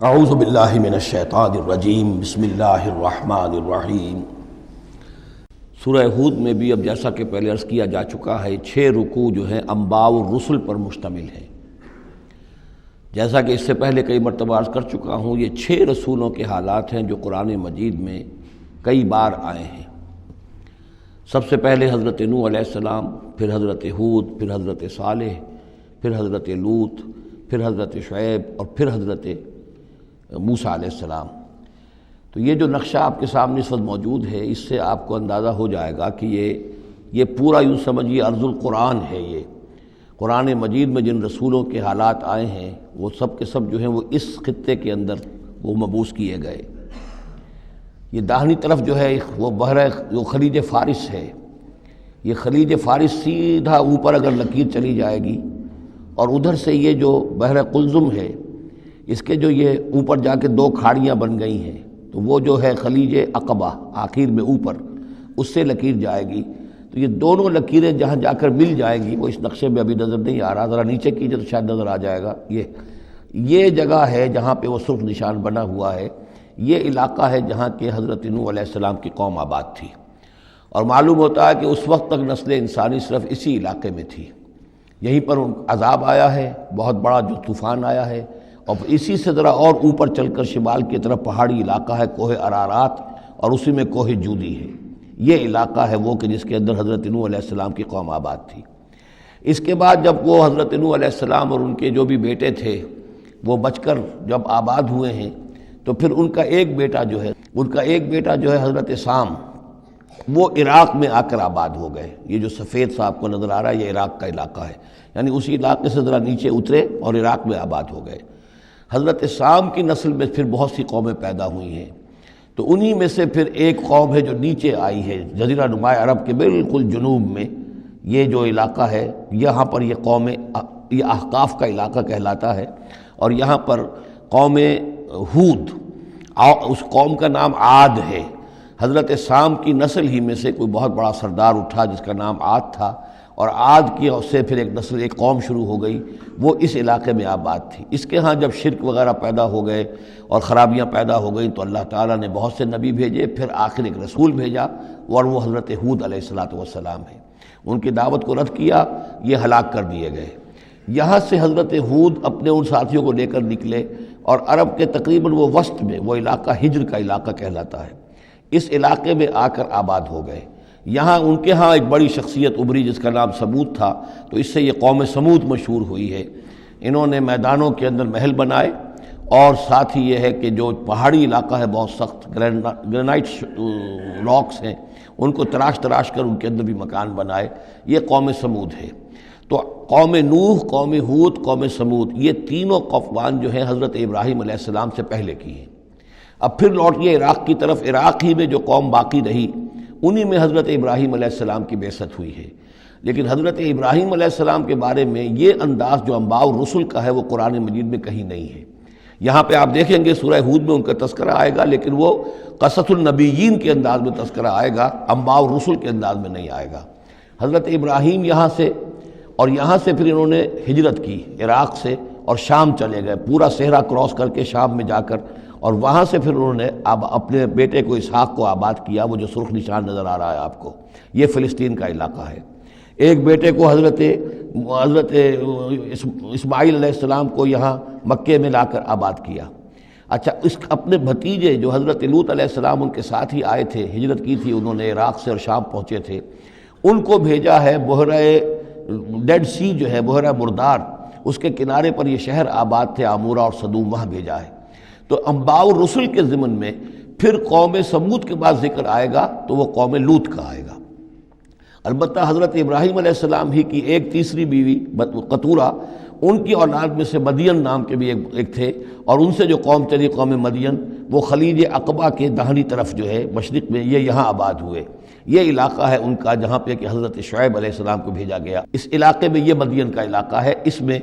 اعوذ باللہ من الشیطان الرجیم بسم اللہ الرحمن الرحیم۔ سورہ ہود میں بھی اب جیسا کہ پہلے عرض کیا جا چکا ہے 6 رکوع جو ہیں انباء الرسل پر مشتمل ہیں۔ جیسا کہ اس سے پہلے کئی مرتبہ عرض کر چکا ہوں، یہ 6 رسولوں کے حالات ہیں جو قرآن مجید میں کئی بار آئے ہیں۔ سب سے پہلے حضرت نوح علیہ السلام، پھر حضرت ہود، پھر حضرت صالح، پھر حضرت لوط، پھر حضرت شعیب اور پھر حضرت موسیٰ علیہ السلام۔ تو یہ جو نقشہ آپ کے سامنے اس وقت موجود ہے، اس سے آپ کو اندازہ ہو جائے گا کہ یہ پورا یوں سمجھیے ارض القرآن ہے۔ یہ قرآن مجید میں جن رسولوں کے حالات آئے ہیں وہ سب کے سب جو ہیں وہ اس خطے کے اندر وہ مبعوث کیے گئے۔ یہ داہنی طرف جو ہے وہ بحر جو خلیج فارس ہے، یہ خلیج فارس سیدھا اوپر اگر لکیر چلی جائے گی اور ادھر سے یہ جو بحر قلزم ہے، اس کے جو یہ اوپر جا کے 2 کھاڑیاں بن گئی ہیں، تو وہ جو ہے خلیج عقبہ آخر میں اوپر اس سے لکیر جائے گی۔ تو یہ دونوں لکیریں جہاں جا کر مل جائیں گی، وہ اس نقشے میں ابھی نظر نہیں آ رہا، ذرا نیچے کیجئے تو شاید نظر آ جائے گا۔ یہ جگہ ہے جہاں پہ وہ سرخ نشان بنا ہوا ہے، یہ علاقہ ہے جہاں کہ حضرت نوح علیہ السلام کی قوم آباد تھی، اور معلوم ہوتا ہے کہ اس وقت تک نسل انسانی صرف اسی علاقے میں تھی۔ یہیں پر عذاب آیا ہے، بہت بڑا جو طوفان آیا ہے، اور اسی سے ذرا اور اوپر چل کر شمال کی طرف پہاڑی علاقہ ہے کوہ ارارات، اور اسی میں کوہ جودی ہے۔ یہ علاقہ ہے وہ کہ جس کے اندر حضرت نوح علیہ السلام کی قوم آباد تھی۔ اس کے بعد جب وہ حضرت نوح علیہ السلام اور ان کے جو بھی بیٹے تھے وہ بچ کر جب آباد ہوئے ہیں، تو پھر ان کا ایک بیٹا جو ہے حضرت سام، وہ عراق میں آ کر آباد ہو گئے۔ یہ جو سفید سا آپ کو نظر آ رہا ہے، یہ عراق کا علاقہ ہے، یعنی اسی علاقے سے ذرا نیچے اترے اور عراق میں آباد ہو گئے۔ حضرت سام کی نسل میں پھر بہت سی قومیں پیدا ہوئی ہیں، تو انہی میں سے پھر ایک قوم ہے جو نیچے آئی ہے جزیرہ نماء عرب کے بالکل جنوب میں۔ یہ جو علاقہ ہے یہاں پر یہ قوم، یہ احقاف کا علاقہ کہلاتا ہے، اور یہاں پر قوم ہود، اس قوم کا نام عاد ہے۔ حضرت سام کی نسل ہی میں سے کوئی بہت بڑا سردار اٹھا جس کا نام عاد تھا، اور عاد کی سے پھر ایک قوم شروع ہو گئی، وہ اس علاقے میں آباد تھی۔ اس کے ہاں جب شرک وغیرہ پیدا ہو گئے اور خرابیاں پیدا ہو گئیں، تو اللہ تعالیٰ نے بہت سے نبی بھیجے، پھر آخر ایک رسول بھیجا، اور وہ حضرت ہود علیہ السلام ہے۔ ان کی دعوت کو رد کیا، یہ ہلاک کر دیے گئے۔ یہاں سے حضرت ہود اپنے ان ساتھیوں کو لے کر نکلے، اور عرب کے تقریباً وہ وسط میں، وہ علاقہ ہجر کا علاقہ کہلاتا ہے، اس علاقے میں آ کر آباد ہو گئے۔ یہاں ان کے ہاں ایک بڑی شخصیت ابھری جس کا نام سمود تھا، تو اس سے یہ قوم سمود مشہور ہوئی ہے۔ انہوں نے میدانوں کے اندر محل بنائے، اور ساتھ ہی یہ ہے کہ جو پہاڑی علاقہ ہے بہت سخت گرینائٹ راکس ہیں، ان کو تراش کر ان کے اندر بھی مکان بنائے۔ یہ قوم سمود ہے۔ تو قوم نوح، قوم ہود، قوم سمود، یہ تینوں قومان جو ہیں حضرت ابراہیم علیہ السلام سے پہلے کی ہیں۔ اب پھر لوٹیے عراق کی طرف۔ عراق ہی میں جو قوم باقی رہی، انہی میں حضرت ابراہیم علیہ السلام کی بعثت ہوئی ہے۔ لیکن حضرت ابراہیم علیہ السلام کے بارے میں یہ انداز جو انباء الرسل کا ہے وہ قرآن مجید میں کہیں نہیں ہے۔ یہاں پہ آپ دیکھیں گے سورہ ہود میں ان کا تذکرہ آئے گا، لیکن وہ قصص النبیین کے انداز میں تذکرہ آئے گا، انباء الرسل کے انداز میں نہیں آئے گا۔ حضرت ابراہیم یہاں سے پھر انہوں نے ہجرت کی عراق سے، اور شام چلے گئے، پورا صحرا کراس کر کے شام میں جا کر، اور وہاں سے پھر انہوں نے اپنے بیٹے کو اسحاق کو آباد کیا۔ وہ جو سرخ نشان نظر آ رہا ہے آپ کو، یہ فلسطین کا علاقہ ہے۔ ایک بیٹے کو حضرت اسماعیل علیہ السلام کو یہاں مکے میں لا کر آباد کیا۔ اچھا، اس اپنے بھتیجے جو حضرت لوط علیہ السلام ان کے ساتھ ہی آئے تھے، ہجرت کی تھی انہوں نے، عراق سے اور شام پہنچے تھے، ان کو بھیجا ہے بحیرہ ڈیڈ سی جو ہے، بحیرہ مردار، اس کے کنارے پر یہ شہر آباد تھے، عمورہ اور صدوم، وہاں بھیجا ہے۔ تو انباء الرسل کے ضمن میں پھر قوم سمود کے بعد ذکر آئے گا تو وہ قوم لوط کا آئے گا۔ البتہ حضرت ابراہیم علیہ السلام ہی کی ایک تیسری بیوی قطورہ، ان کی اولاد میں سے مدین نام کے بھی ایک تھے، اور ان سے جو قوم چلی قوم مدین، وہ خلیج عقبہ کے داہنی طرف جو ہے مشرق میں، یہ یہاں آباد ہوئے۔ یہ علاقہ ہے ان کا جہاں پہ کہ حضرت شعیب علیہ السلام کو بھیجا گیا۔ اس علاقے میں یہ مدین کا علاقہ ہے، اس میں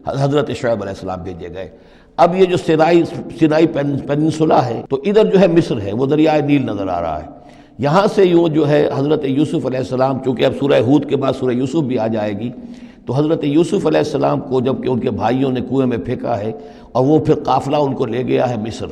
حضرت شعیب علیہ السلام بھیجے گئے۔ اب یہ جو سینائی پیننسولا ہے، تو ادھر جو ہے مصر ہے، وہ دریائے نیل نظر آ رہا ہے۔ یہاں سے یوں جو ہے حضرت یوسف علیہ السلام، چونکہ اب سورہ ہود کے بعد سورہ یوسف بھی آ جائے گی، تو حضرت یوسف علیہ السلام کو جب کہ ان کے بھائیوں نے کنویں میں پھینکا ہے اور وہ پھر قافلہ ان کو لے گیا ہے مصر،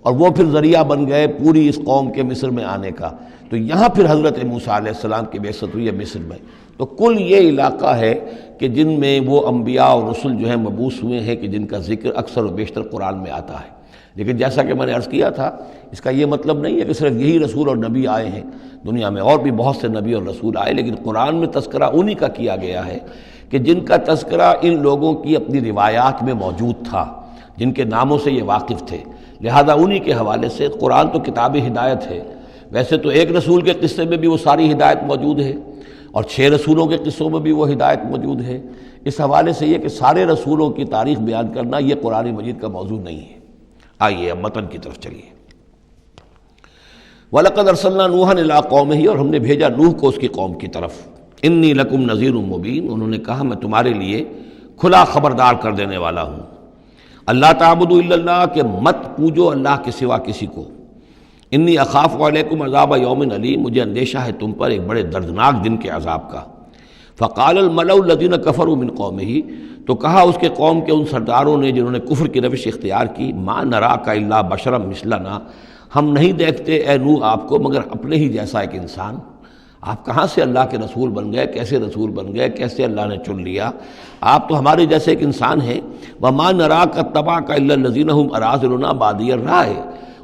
اور وہ پھر ذریعہ بن گئے پوری اس قوم کے مصر میں آنے کا، تو یہاں پھر حضرت موسیٰ علیہ السلام کی بعثت ہوئی ہے مصر میں۔ تو کل یہ علاقہ ہے کہ جن میں وہ انبیاء اور رسل جو ہیں مبعوث ہوئے ہیں کہ جن کا ذکر اکثر و بیشتر قرآن میں آتا ہے۔ لیکن جیسا کہ میں نے عرض کیا تھا، اس کا یہ مطلب نہیں ہے کہ صرف یہی رسول اور نبی آئے ہیں، دنیا میں اور بھی بہت سے نبی اور رسول آئے، لیکن قرآن میں تذکرہ انہی کا کیا گیا ہے کہ جن کا تذکرہ ان لوگوں کی اپنی روایات میں موجود تھا، جن کے ناموں سے یہ واقف تھے، لہذا انہی کے حوالے سے قرآن تو کتاب ہدایت ہے۔ ویسے تو ایک رسول کے قصے میں بھی وہ ساری ہدایت موجود ہے، اور 6 رسولوں کے قصوں میں بھی وہ ہدایت موجود ہے۔ اس حوالے سے یہ کہ سارے رسولوں کی تاریخ بیان کرنا یہ قرآن مجید کا موضوع نہیں ہے۔ آئیے اب متن کی طرف چلیے۔ وَلَقَدْ أَرْسَلْنَا نُوحًا إِلَىٰ قَوْمِهِ، اور ہم نے بھیجا نوح کو اس کی قوم کی طرف۔ إِنِّي لَكُمْ نَذِيرٌ مُّبِينٌ، انہوں نے کہا میں تمہارے لیے کھلا خبردار کر دینے والا ہوں۔ اللہ تعبدوا الا اللہ، کہ مت پوجو اللہ کے سوا کسی کو۔ انی اخاف علیکم عذاب یوم علیم، مجھے اندیشہ ہے تم پر ایک بڑے دردناک دن کے عذاب کا۔ فقال الملأ الذین کفروا من قومہ، تو کہا اس کے قوم کے ان سرداروں نے جنہوں نے کفر کی روش اختیار کی، ما نراک الا بشرا مثلنا، ہم نہیں دیکھتے اے نوح آپ کو مگر اپنے ہی جیسا ایک انسان۔ آپ کہاں سے اللہ کے رسول بن گئے، کیسے رسول بن گئے، کیسے اللہ نے چن لیا؟ آپ تو ہمارے جیسے ایک انسان ہیں۔ وما نراک اتبعک الا الذین هم اراذلنا بادی الرائے،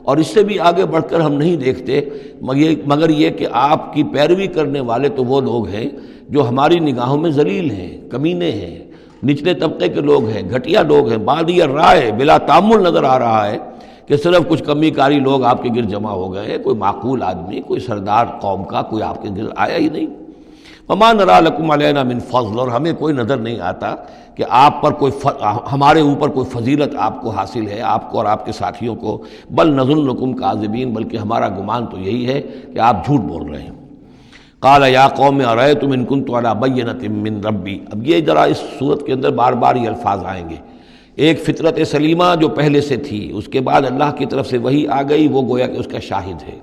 اور اس سے بھی آگے بڑھ کر ہم نہیں دیکھتے مگر یہ کہ آپ کی پیروی کرنے والے تو وہ لوگ ہیں جو ہماری نگاہوں میں ذلیل ہیں، کمینے ہیں، نچلے طبقے کے لوگ ہیں، گھٹیا لوگ ہیں، بادی الرائے، بلا تعمل نظر آ رہا ہے کہ صرف کچھ کمی کاری لوگ آپ کے گرد جمع ہو گئے، کوئی معقول آدمی، کوئی سردار قوم کا کوئی آپ کے گرد آیا ہی نہیں۔ وما نرا لکم علینا من فضل، اور ہمیں کوئی نظر نہیں آتا کہ آپ پر کوئی ہمارے اوپر کوئی فضیلت آپ کو حاصل ہے، آپ کو اور آپ کے ساتھیوں کو، بل نظنکم کاذبین، بلکہ ہمارا گمان تو یہی ہے کہ آپ جھوٹ بول رہے ہیں۔ قال یا قوم ارأیتم ان کنت علی بینۃ من ربی، اب یہ ذرا اس صورت کے اندر بار بار یہ الفاظ آئیں گے۔ ایک فطرت سلیمہ جو پہلے سے تھی، اس کے بعد اللہ کی طرف سے وحی آ گئی، وہ گویا کہ اس کا شاہد ہے۔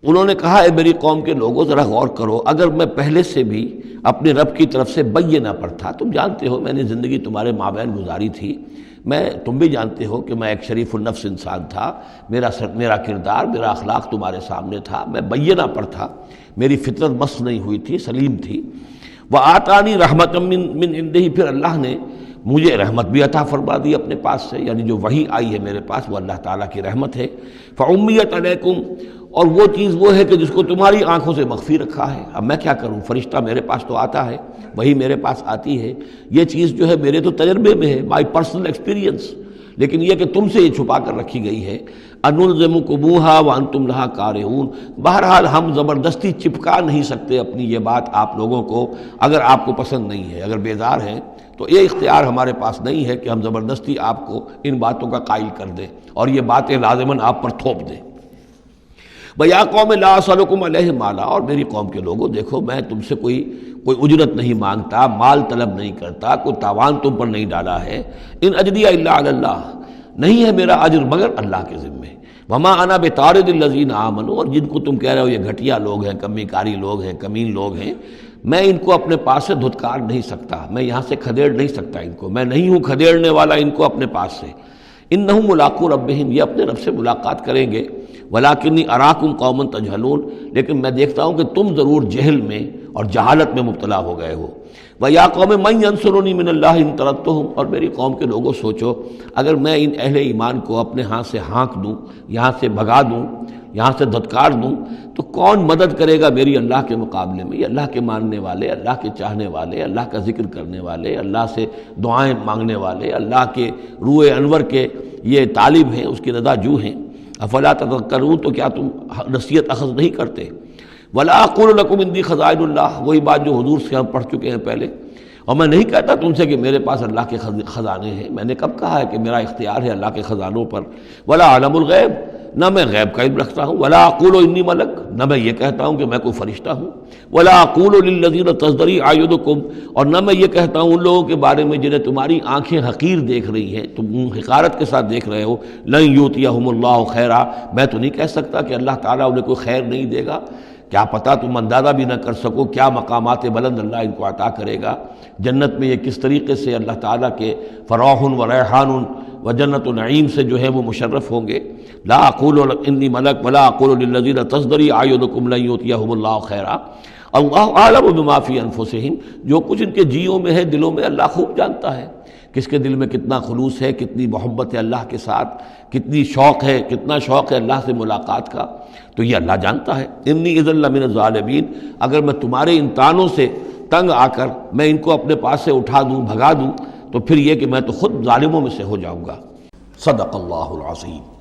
انہوں نے کہا اے میری قوم کے لوگوں ذرا غور کرو، اگر میں پہلے سے بھی اپنے رب کی طرف سے بینہ پر تھا، تم جانتے ہو میں نے زندگی تمہارے مابین گزاری تھی، تم بھی جانتے ہو کہ میں ایک شریف النفس انسان تھا، میرا کردار، میرا اخلاق تمہارے سامنے تھا، میں بینہ پر تھا، میری فطرت مس نہیں ہوئی تھی، سلیم تھی۔ وآتانی رحمۃ من عنده، پھر اللہ نے مجھے رحمت بھی عطا فرما دی اپنے پاس سے، یعنی جو وحی آئی ہے میرے پاس وہ اللہ تعالیٰ کی رحمت ہے۔ فعمیت علیکم، اور وہ چیز وہ ہے کہ جس کو تمہاری آنکھوں سے مخفی رکھا ہے، اب میں کیا کروں، فرشتہ میرے پاس تو آتا ہے، وہی میرے پاس آتی ہے، یہ چیز جو ہے میرے تو تجربے میں ہے، بائی پرسنل ایکسپیرینس، لیکن یہ کہ تم سے یہ چھپا کر رکھی گئی ہے۔ انلزمکموہا وانتم لہا کارہون، بہرحال ہم زبردستی چپکا نہیں سکتے اپنی یہ بات آپ لوگوں کو، اگر آپ کو پسند نہیں ہے، اگر بیزار ہیں تو یہ اختیار ہمارے پاس نہیں ہے کہ ہم زبردستی آپ کو ان باتوں کا قائل کر دیں اور یہ باتیں لازماً آپ پر تھوپ دیں۔ بیا قوم لا اسألکم علیہ مالا، اور میری قوم کے لوگوں دیکھو میں تم سے کوئی اجرت نہیں مانگتا، مال طلب نہیں کرتا، کوئی تاوان تم پر نہیں ڈالا ہے۔ ان اجری الا علی اللہ، نہیں ہے میرا اجر مگر اللہ کے ذمے۔ وما انا بطارد الذین آمنوا، اور جن کو تم کہہ رہے ہو یہ گھٹیا لوگ ہیں، کمی کاری لوگ ہیں، کمین لوگ ہیں، میں ان کو اپنے پاس سے دھتکار نہیں سکتا، میں یہاں سے کھدیڑ نہیں سکتا ان کو، میں نہیں ہوں کھدیڑنے والا ان کو اپنے پاس سے۔ انہم ملاقو ربہم، یہ اپنے رب سے ملاقات کریں گے۔ ولیکنی اراکم قوما تجہلون، لیکن میں دیکھتا ہوں کہ تم ضرور جہل میں اور جہالت میں مبتلا ہو گئے ہو۔ ویا قوم من ینصرنی من اللہ ان طردتہم، اور میری قوم کے لوگوں سوچو اگر میں ان اہل ایمان کو اپنے ہاں سے ہانک دوں، یہاں سے بھگا دوں، یہاں سے دھتکار دوں، تو کون مدد کرے گا میری اللہ کے مقابلے میں؟ یہ اللہ کے ماننے والے، اللہ کے چاہنے والے، اللہ کا ذکر کرنے والے، اللہ سے دعائیں مانگنے والے، اللہ کے روح انور کے یہ طالب ہیں، اس کی رضا جو ہیں۔ افلا تذکرون، تو کیا تم نصیحت اخذ نہیں کرتے؟ ولا اقول لکم عندی خزائن اللہ، وہی بات جو حضور سے ہم پڑھ چکے ہیں پہلے، اور میں نہیں کہتا تم سے کہ میرے پاس اللہ کے خزانے ہیں، میں نے کب کہا ہے کہ میرا اختیار ہے اللہ کے خزانوں پر؟ ولا عالم الغیب، نہ میں غیب کا علم رکھتا ہوں۔ ولا اقول انی ملک، نہ میں یہ کہتا ہوں کہ میں کوئی فرشتہ ہوں۔ ولا اقول للذین تزدری اعینکم، اور نہ میں یہ کہتا ہوں ان لوگوں کے بارے میں جنہیں تمہاری آنکھیں حقیر دیکھ رہی ہیں، تم حقارت کے ساتھ دیکھ رہے ہو، لن یؤتیہم اللہ خیرا، میں تو نہیں کہہ سکتا کہ اللہ تعالیٰ انہیں کوئی خیر نہیں دے گا۔ کیا پتہ تم اندازہ بھی نہ کر سکو کیا مقامات بلند اللہ ان کو عطا کرے گا۔ جنت میں یہ کس طریقے سے اللہ تعالیٰ کے فراح و ریحان و جنت و نعیم سے جو ہے وہ مشرف ہوں گے۔ لا اقول انی ملک ولا اقول للذین تزدری اعینکم لن یؤتیہم اللہ خیرا، اللہ اعلم بما فی انفسہم، جو کچھ ان کے جیوں میں ہے دلوں میں اللہ خوب جانتا ہے، کس کے دل میں کتنا خلوص ہے، کتنی محبت ہے اللہ کے ساتھ، کتنی شوق ہے، کتنا شوق ہے اللہ سے ملاقات کا، تو یہ اللہ جانتا ہے۔ انی اذا لمن الظالمین، اگر میں تمہارے ان تانوں سے تنگ آ کر میں ان کو اپنے پاس سے اٹھا دوں، بھگا دوں، تو پھر یہ کہ میں تو خود ظالموں میں سے ہو جاؤں گا۔ صدق اللہ العظیم۔